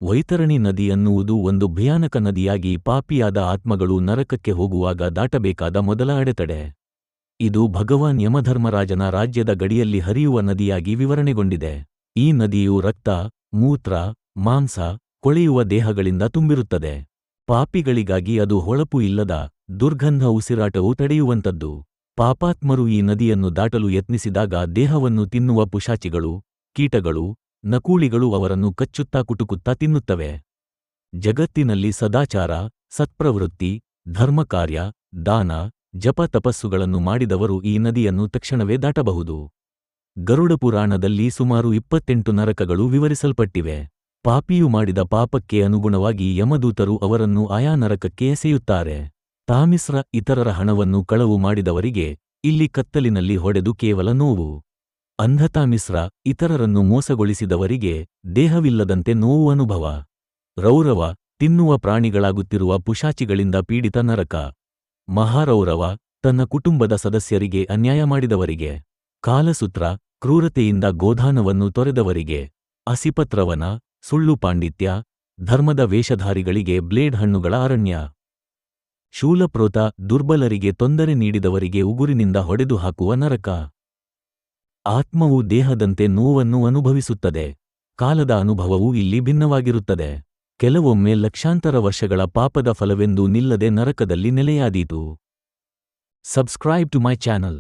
ವೈತರಣಿ ನದಿ ಅನ್ನುವುದು ಒಂದು ಭಯಾನಕ ನದಿಯಾಗಿ ಪಾಪಿಯಾದ ಆತ್ಮಗಳು ನರಕಕ್ಕೆ ಹೋಗುವಾಗ ದಾಟಬೇಕಾದ ಮೊದಲ ಅಡೆತಡೆ. ಇದು ಭಗವಾನ್ ಯಮಧರ್ಮರಾಜನ ರಾಜ್ಯದ ಗಡಿಯಲ್ಲಿ ಹರಿಯುವ ನದಿಯಾಗಿ ವಿವರಣೆಗೊಂಡಿದೆ. ಈ ನದಿಯು ರಕ್ತ, ಮೂತ್ರ, ಮಾಂಸ, ಕೊಳೆಯುವ ದೇಹಗಳಿಂದ ತುಂಬಿರುತ್ತದೆ. ಪಾಪಿಗಳಿಗಾಗಿ ಅದು ಹೊಳಪು ಇಲ್ಲದ, ದುರ್ಗಂಧ ಉಸಿರಾಟವು ತಡೆಯುವಂತದ್ದು. ಪಾಪಾತ್ಮರು ಈ ನದಿಯನ್ನು ದಾಟಲು ಯತ್ನಿಸಿದಾಗ ದೇಹವನ್ನು ತಿನ್ನುವ ಪಿಶಾಚಿಗಳು, ಕೀಟಗಳು, ನಕೂಳಿಗಳು ಅವರನ್ನು ಕಚ್ಚುತ್ತಾ ಕುಟುಕುತ್ತಾ ತಿನ್ನುತ್ತವೆ. ಜಗತ್ತಿನಲ್ಲಿ ಸದಾಚಾರ, ಸತ್ಪ್ರವೃತ್ತಿ, ಧರ್ಮಕಾರ್ಯ, ದಾನ, ಜಪ ತಪಸ್ಸುಗಳನ್ನು ಮಾಡಿದವರು ಈ ನದಿಯನ್ನು ತಕ್ಷಣವೇ ದಾಟಬಹುದು. ಗರುಡ ಪುರಾಣದಲ್ಲಿ ಸುಮಾರು 28 ನರಕಗಳು ವಿವರಿಸಲ್ಪಟ್ಟಿವೆ. ಪಾಪಿಯು ಮಾಡಿದ ಪಾಪಕ್ಕೆ ಅನುಗುಣವಾಗಿ ಯಮದೂತರು ಅವರನ್ನು ಆಯಾ ನರಕಕ್ಕೆ ಎಸೆಯುತ್ತಾರೆ. ತಾಮಿಸ್ರ ಇತರರ ಹಣವನ್ನು ಕಳವು ಮಾಡಿದವರಿಗೆ ಇಲ್ಲಿ ಕತ್ತಲಿನಲ್ಲಿ ಹೊಡೆದು ಕೇವಲ ನೋವು. ಅಂಧತಾಮಿಸ್ರ ಇತರರನ್ನು ಮೋಸಗೊಳಿಸಿದವರಿಗೆ ದೇಹವಿಲ್ಲದಂತೆ ನೋವು ಅನುಭವ. ರೌರವ ತಿನ್ನುವ ಪ್ರಾಣಿಗಳಾಗುತ್ತಿರುವ ಪಿಶಾಚಿಗಳಿಂದ ಪೀಡಿತ ನರಕ. ಮಹಾರೌರವ ತನ್ನ ಕುಟುಂಬದ ಸದಸ್ಯರಿಗೆ ಅನ್ಯಾಯ ಮಾಡಿದವರಿಗೆ. ಕಾಲಸೂತ್ರ ಕ್ರೂರತೆಯಿಂದ ಗೋಧಾನವನ್ನು ತೊರೆದವರಿಗೆ. ಅಸಿಪತ್ರವನ ಸುಳ್ಳು ಪಾಂಡಿತ್ಯ, ಧರ್ಮದ ವೇಷಧಾರಿಗಳಿಗೆ ಬ್ಲೇಡ್ ಹಣ್ಣುಗಳ ಅರಣ್ಯ. ಶೂಲಪ್ರೋತ ದುರ್ಬಲರಿಗೆ ತೊಂದರೆ ನೀಡಿದವರಿಗೆ ಉಗುರಿನಿಂದ ಹೊಡೆದು ಹಾಕುವ ನರಕ. ಆತ್ಮವು ದೇಹದಂತೆ ನೋವನ್ನು ಅನುಭವಿಸುತ್ತದೆ. ಕಾಲದ ಅನುಭವವೂ ಇಲ್ಲಿ ಭಿನ್ನವಾಗಿರುತ್ತದೆ. ಕೆಲವೊಮ್ಮೆ ಲಕ್ಷಾಂತರ ವರ್ಷಗಳ ಪಾಪದ ಫಲವೆಂದೂ ನಿಲ್ಲದೆ ನರಕದಲ್ಲಿ ನೆಲೆಯಾದೀತು. Subscribe to my channel.